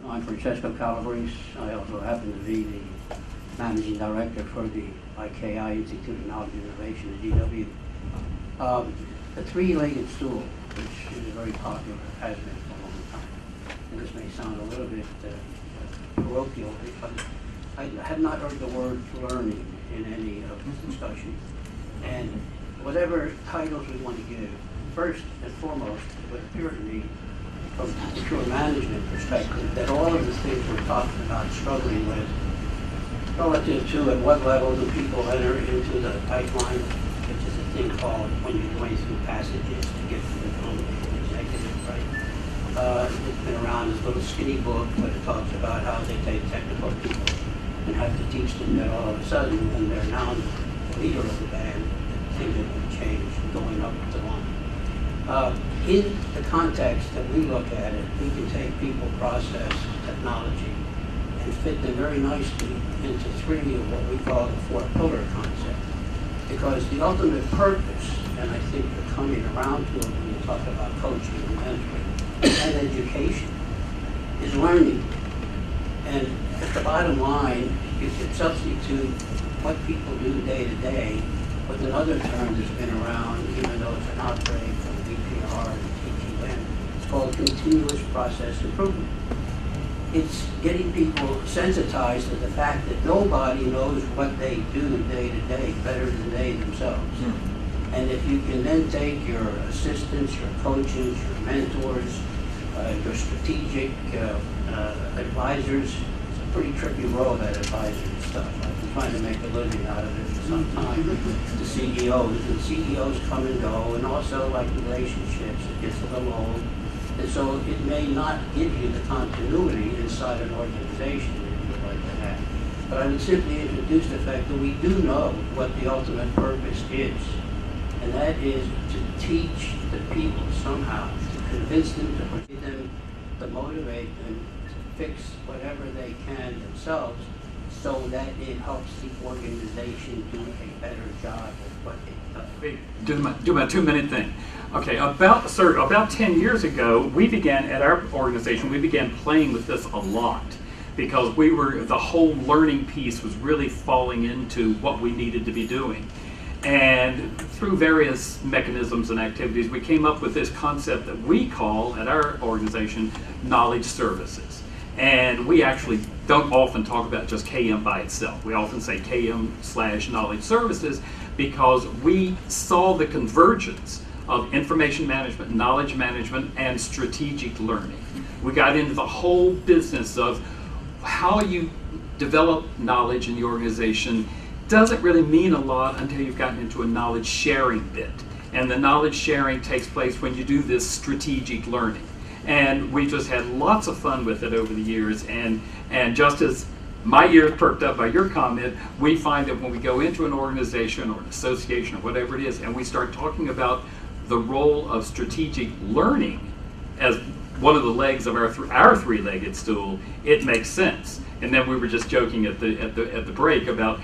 I'm Francesco Calabrese. I also happen to be the Managing Director for the IKI, Institute of Knowledge and Innovation, the GW. The three-legged stool, which is very popular, has been for a long time. And this may sound a little bit parochial, but I have not heard the word learning in any of this discussion. And whatever titles we want to give, first and foremost, it would appear to me, from a pure management perspective, that all of the things we're talking about struggling with, relative to at what level do people enter into the pipeline, which is a thing called when you're going through passages to get from the executive, right? It's been around, this little skinny book, but it talks about how they take technical people and have to teach them that all of a sudden, when they're now the leader of the band, things are going to change going up the line. In the context that we look at it, we can take people, process, technology, and fit them very nicely into three of what we call the four-pillar concept. Because the ultimate purpose, and I think we're coming around to it when you talk about coaching and mentoring and education, is learning. And at the bottom line, you can substitute what people do day to day with another term that's been around, even though it's an outbreak from VPR and TTM. It's called continuous process improvement. It's getting people sensitized to the fact that nobody knows what they do day to day better than they themselves. And if you can then take your assistants, your coaches, your mentors, your strategic advisors, it's a pretty tricky role, that advisory stuff. I've been trying to make a living out of it for some time. The CEOs, and CEOs come and go, and also like relationships, it gets a little old. And so it may not give you the continuity inside an organization that you'd like to have. But I would simply introduce the fact that we do know what the ultimate purpose is. And that is to teach the people somehow, to convince them, to motivate them, to motivate them to fix whatever they can themselves, so that it helps the organization do a better job of what it does. Do my 2-minute thing. Okay, about 10 years ago, we began, at our organization, we began playing with this a lot, because the whole learning piece was really falling into what we needed to be doing. And through various mechanisms and activities, we came up with this concept that we call, at our organization, knowledge services. And we actually don't often talk about just KM by itself. We often say KM/knowledge services, because we saw the convergence of information management, knowledge management, and strategic learning. We got into the whole business of how you develop knowledge in the organization. Doesn't really mean a lot until you've gotten into a knowledge sharing bit. And the knowledge sharing takes place when you do this strategic learning. And we just had lots of fun with it over the years. And just as my ears perked up by your comment, we find that when we go into an organization or an association or whatever it is, and we start talking about the role of strategic learning as one of the legs of our three-legged stool, it makes sense. And then we were just joking at the break about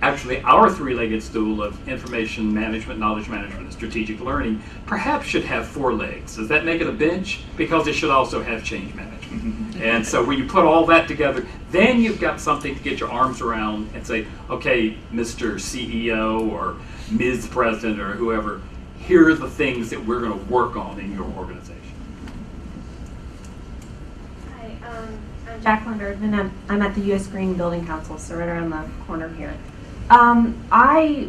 actually our three-legged stool of information management, knowledge management, and strategic learning perhaps should have 4 legs. Does that make it a bench? Because it should also have change management. And so when you put all that together, then you've got something to get your arms around and say, okay, Mr. CEO or Ms. President or whoever, here are the things that we're going to work on in your organization. Hi, I'm Jacqueline Erdman. I'm at the U.S. Green Building Council, so right around the corner here. I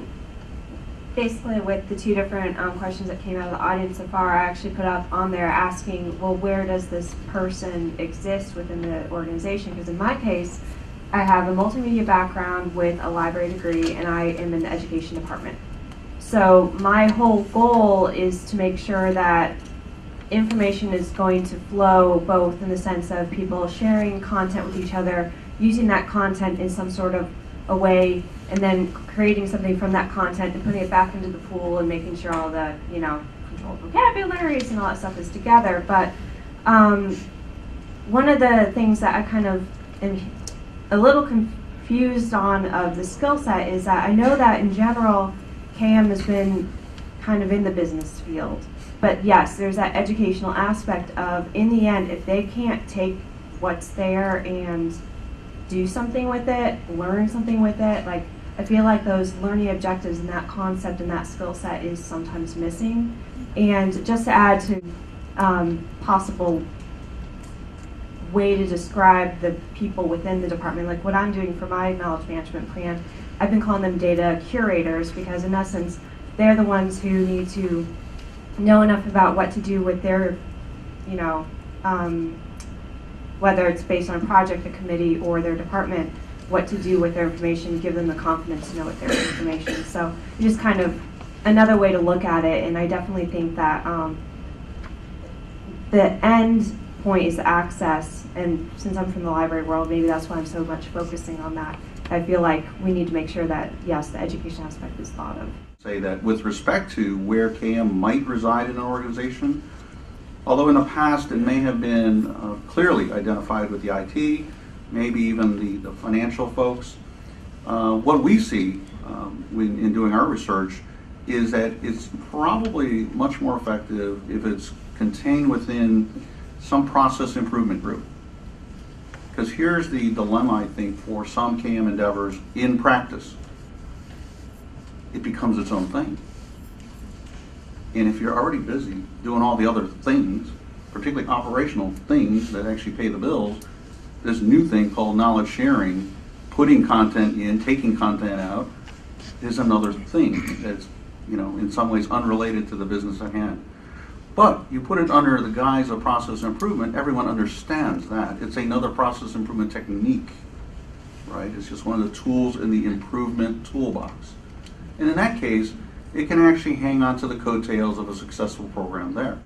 basically, with the 2 different questions that came out of the audience so far, I actually put up on there asking, well, where does this person exist within the organization? Because in my case, I have a multimedia background with a library degree, and I am in the education department. So my whole goal is to make sure that information is going to flow both in the sense of people sharing content with each other, using that content in some sort of a way, and then creating something from that content and putting it back into the pool and making sure all the, controlled vocabularies and all that stuff is together. But one of the things that I kind of am a little confused on of the skill set is that I know that in general, KM has been kind of in the business field. But yes, there's that educational aspect of, in the end, if they can't take what's there and do something with it, learn something with it. Like, I feel like those learning objectives and that concept and that skill set is sometimes missing. And just to add to possible way to describe the people within the department, like what I'm doing for my knowledge management plan, I've been calling them data curators, because in essence, they're the ones who need to know enough about what to do with their, you know, whether it's based on a project, a committee, or their department, what to do with their information, give them the confidence to know what their information. So just kind of another way to look at it, and I definitely think that the end point is access, and since I'm from the library world, maybe that's why I'm so much focusing on that. I feel like we need to make sure that, yes, the education aspect is thought of. Say that with respect to where KM might reside in an organization, although in the past it may have been clearly identified with the IT, maybe even the financial folks, what we see in doing our research is that it's probably much more effective if it's contained within some process improvement group. Because here's the dilemma, I think, for some KM endeavors in practice. It becomes its own thing. And if you're already busy doing all the other things, particularly operational things that actually pay the bills, this new thing called knowledge sharing, putting content in, taking content out, is another thing that's, you know, in some ways unrelated to the business at hand. But you put it under the guise of process improvement, everyone understands that. It's another process improvement technique, right? It's just one of the tools in the improvement toolbox. And in that case, it can actually hang on to the coattails of a successful program there.